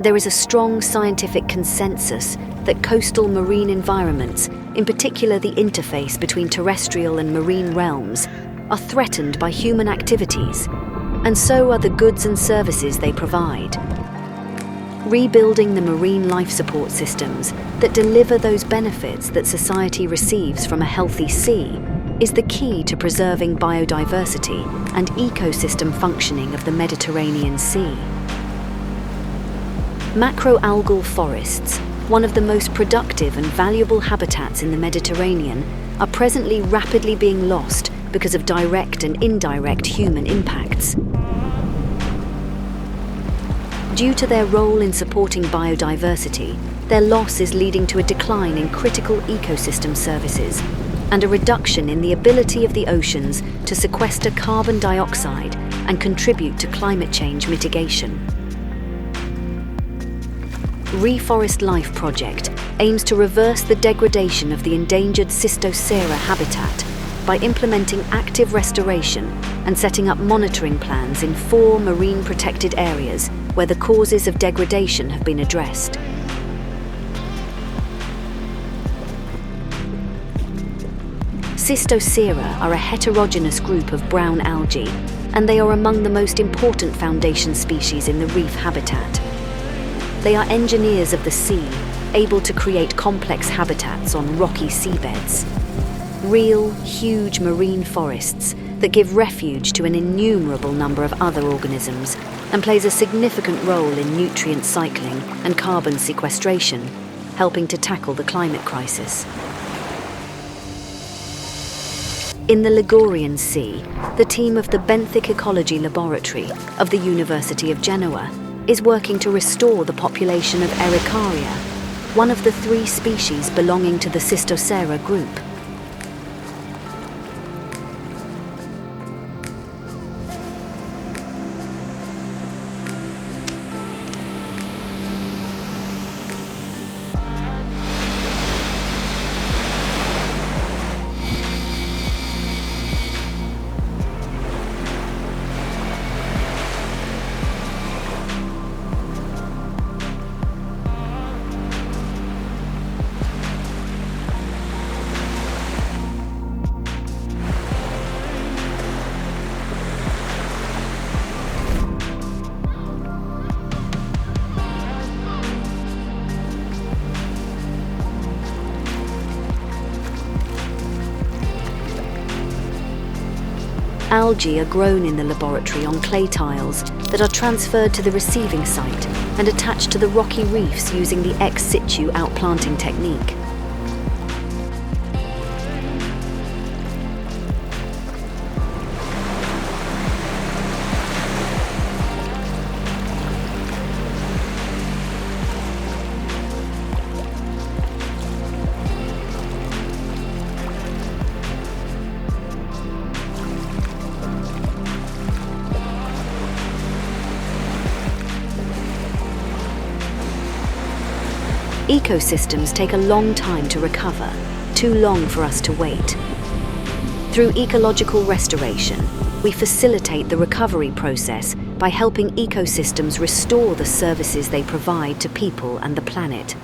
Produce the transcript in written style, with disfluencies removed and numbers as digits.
There is a strong scientific consensus that coastal marine environments, in particular the interface between terrestrial and marine realms, are threatened by human activities, and so are the goods and services they provide. Rebuilding the marine life support systems that deliver those benefits that society receives from a healthy sea is the key to preserving biodiversity and ecosystem functioning of the Mediterranean Sea. Macroalgal forests, one of the most productive and valuable habitats in the Mediterranean, are presently rapidly being lost because of direct and indirect human impacts. Due to their role in supporting biodiversity, their loss is leading to a decline in critical ecosystem services and a reduction in the ability of the oceans to sequester carbon dioxide and contribute to climate change mitigation. REEForest Life project aims to reverse the degradation of the endangered 𝐶𝑦𝑠𝑡𝑜𝑠𝑒𝑟𝑎 habitat by implementing active restoration and setting up monitoring plans in 4 marine protected areas where the causes of degradation have been addressed. 𝐶𝑦𝑠𝑡𝑜𝑠𝑒𝑟𝑎 are a heterogeneous group of brown algae, and they are among the most important foundation species in the reef habitat. They are engineers of the sea, able to create complex habitats on rocky seabeds. Real, huge marine forests that give refuge to an innumerable number of other organisms and plays a significant role in nutrient cycling and carbon sequestration, helping to tackle the climate crisis. In the Ligurian Sea, the team of the Benthic Ecology Laboratory of the University of Genova is working to restore the population of Ericaria, one of the 3 species belonging to the 𝐶𝑦𝑠𝑡𝑜𝑠𝑒𝑟𝑎 group. Algae are grown in the laboratory on clay tiles that are transferred to the receiving site and attached to the rocky reefs using the ex situ outplanting technique. Ecosystems take a long time to recover, too long for us to wait. Through ecological restoration, we facilitate the recovery process by helping ecosystems restore the services they provide to people and the planet.